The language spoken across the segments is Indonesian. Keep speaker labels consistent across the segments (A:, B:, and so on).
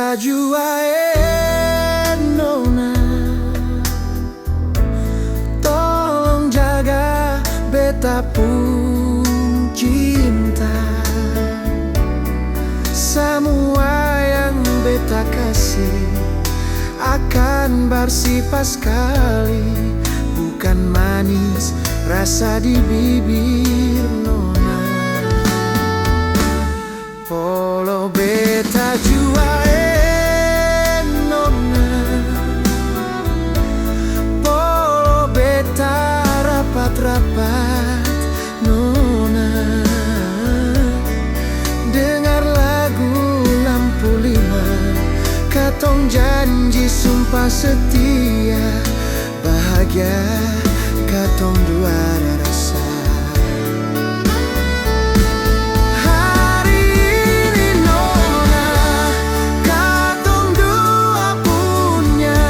A: beta jua nona, tolong jaga beta pun cinta. Semua yang beta kasih akan bersifat sekali, bukan manis rasa di bibir nona. Polo beta jua nona, polo beta rapat-rapat nona. Dengar lagu Lampu Lima, katong janji sumpah setia, bahagia katong dua ada rasa. Hari ini nona, katong dua punya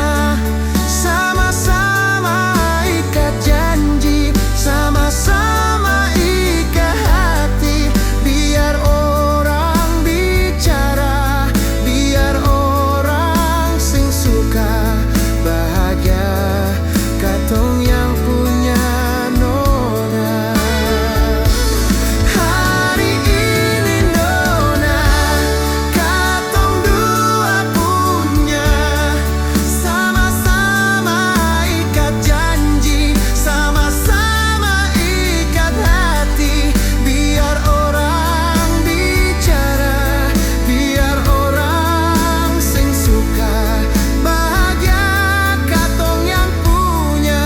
A: sama-sama ikat janji, sama-sama ikat hati. Biar orang bicara, biar orang sing suka, bahagia katong yang punya nona. Hari ini nona, katong dua punya sama-sama ikat janji, sama-sama ikat hati. Biar orang bicara, biar orang sing suka, bahagia katong yang punya.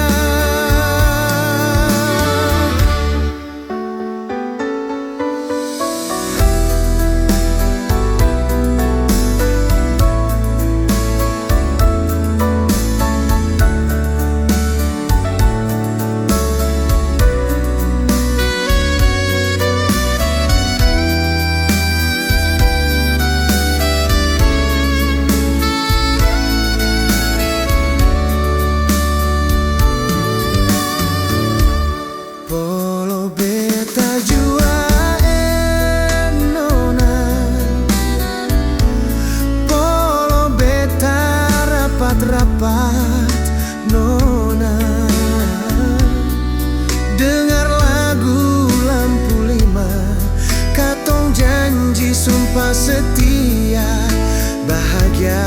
A: Polo beta jua nona, polo beta rapat-rapat nona. Dengar lagu Lampu Lima, katong janji sumpah setia, bahagia